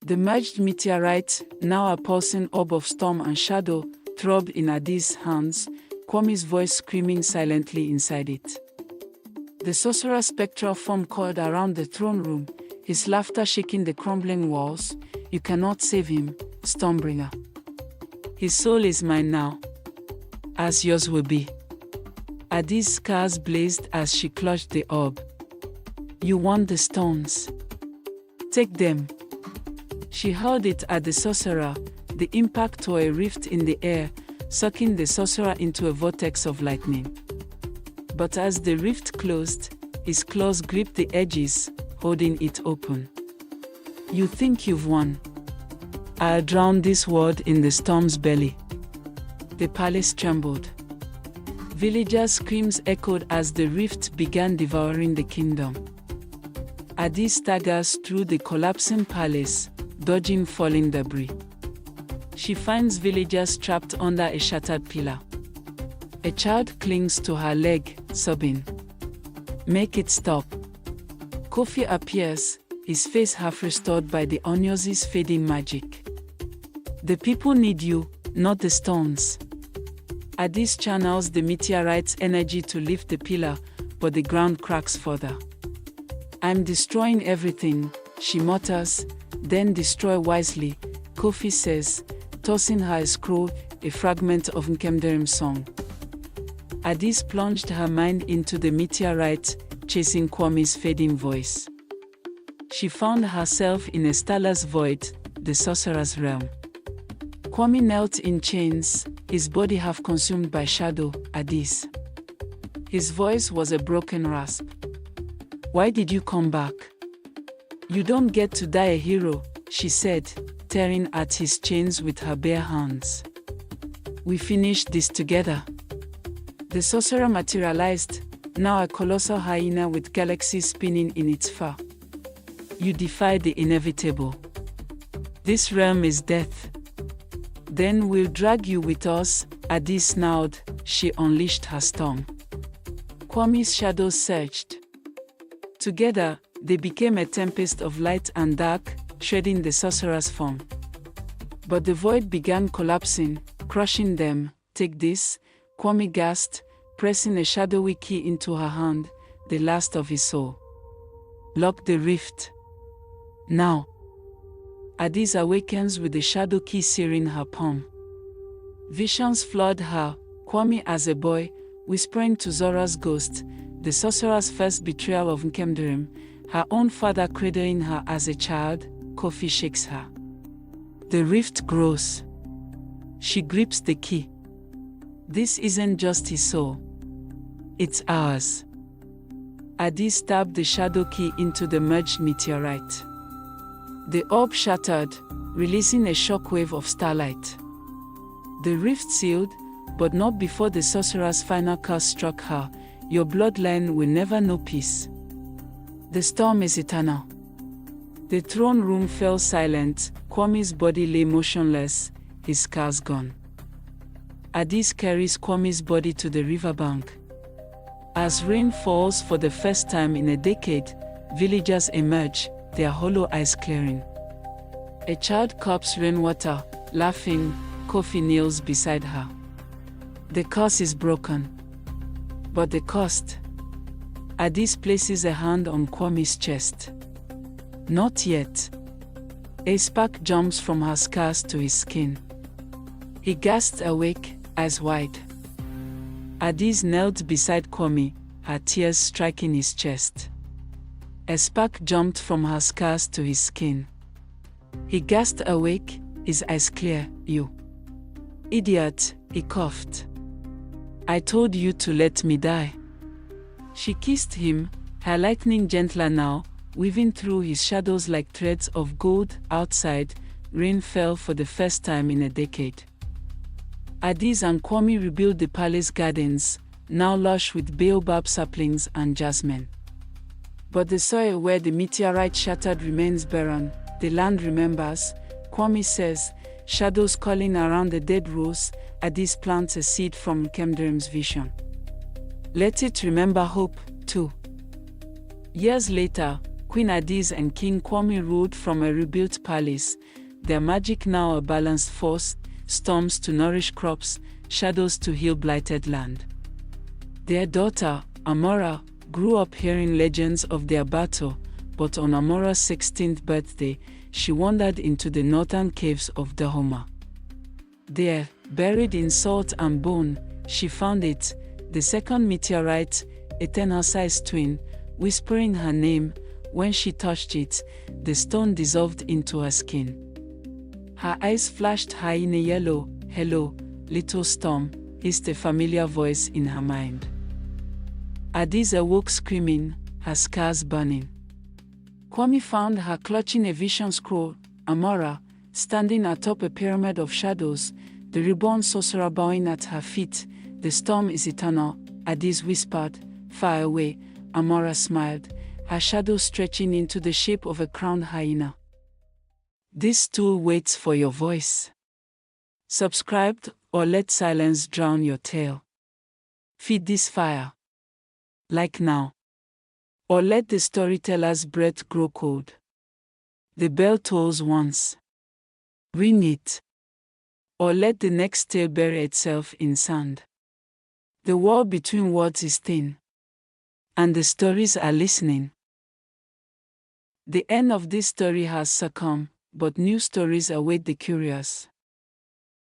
The merged meteorite, now a pulsing orb of storm and shadow, throbbed in Adi's hands, Kwame's voice screaming silently inside it. The sorcerer's spectral form coiled around the throne room, his laughter shaking the crumbling walls. You cannot save him, Stormbringer. His soul is mine now, as yours will be. Adi's scars blazed as she clutched the orb. You want the stones. Take them. She hurled it at the sorcerer, the impact tore a rift in the air, sucking the sorcerer into a vortex of lightning. But as the rift closed, his claws gripped the edges, holding it open. You think you've won. I'll drown this world in the storm's belly. The palace trembled. Villagers' screams echoed as the rift began devouring the kingdom. Adi staggers through the collapsing palace, dodging falling debris. She finds villagers trapped under a shattered pillar. A child clings to her leg, sobbing. Make it stop. Kofi appears, his face half restored by the Onyoz's fading magic. The people need you, not the stones. Adis channels the meteorite's energy to lift the pillar, but the ground cracks further. I'm destroying everything, she mutters, then destroy wisely, Kofi says, tossing her a scroll, a fragment of Nkemderim's song. Adis plunged her mind into the meteorite, chasing Kwame's fading voice. She found herself in a starless void, the sorcerer's realm. Kwame knelt in chains, his body half consumed by shadow, Adis. His voice was a broken rasp. Why did you come back? You don't get to die a hero, she said, tearing at his chains with her bare hands. We finished this together. The sorcerer materialized, now a colossal hyena with galaxies spinning in its fur. You defy the inevitable. This realm is death. Then we'll drag you with us, Adi snarled. She unleashed her storm. Kwame's shadows surged. Together, they became a tempest of light and dark, shredding the sorcerer's form. But the void began collapsing, crushing them. Take this, Kwame gasped, pressing a shadowy key into her hand, the last of his soul. Lock the rift. Now. Adis awakens with the shadow key searing her palm. Visions flood her, Kwame as a boy, whispering to Zora's ghost, the sorcerer's first betrayal of Nkemderim, her own father cradling her as a child. Kofi shakes her. The rift grows. She grips the key. This isn't just his soul. It's ours. Adi stabbed the shadow key into the merged meteorite. The orb shattered, releasing a shockwave of starlight. The rift sealed, but not before the sorcerer's final curse struck her. Your bloodline will never know peace. The storm is eternal. The throne room fell silent, Kwame's body lay motionless, his scars gone. Adis carries Kwame's body to the riverbank. As rain falls for the first time in a decade, villagers emerge, their hollow eyes clearing. A child cups rainwater, laughing. Kofi kneels beside her. The curse is broken. But the cost? Adis places a hand on Kwame's chest. Not yet. A spark jumps from her scars to his skin. He gasps awake, eyes wide. Adis knelt beside Kwame, her tears striking his chest. A spark jumped from her scars to his skin. He gasped awake, his eyes clear. You idiot, he coughed. I told you to let me die. She kissed him, her lightning gentler now, weaving through his shadows like threads of gold. Outside, rain fell for the first time in a decade. Adis and Kwame rebuilt the palace gardens, now lush with baobab saplings and jasmine. But the soil where the meteorite shattered remains barren. The land remembers, Kwame says, shadows calling around the dead rose. Adis plants a seed from Nkemderim's vision. Let it remember hope, too. Years later, Queen Adis and King Kwame ruled from a rebuilt palace, their magic now a balanced force, storms to nourish crops, shadows to heal blighted land. Their daughter, Amora, grew up hearing legends of their battle, but on Amora's 16th birthday, she wandered into the northern caves of Dahomey. There, buried in salt and bone, she found it, the second meteorite, eternal-sized twin, whispering her name. When she touched it, the stone dissolved into her skin. Her eyes flashed hyena yellow. "Hello, little storm," hissed a familiar voice in her mind. Adis awoke screaming, her scars burning. Kwame found her clutching a vision scroll, Amora, standing atop a pyramid of shadows, the reborn sorcerer bowing at her feet. "The storm is eternal," Adis whispered. Far away, Amora smiled, her shadow stretching into the shape of a crowned hyena. This stool waits for your voice. Subscribe or let silence drown your tale. Feed this fire. Like now. Or let the storyteller's breath grow cold. The bell tolls once. Ring it. Or let the next tale bury itself in sand. The wall between words is thin. And the stories are listening. The end of this story has succumbed, but new stories await the curious.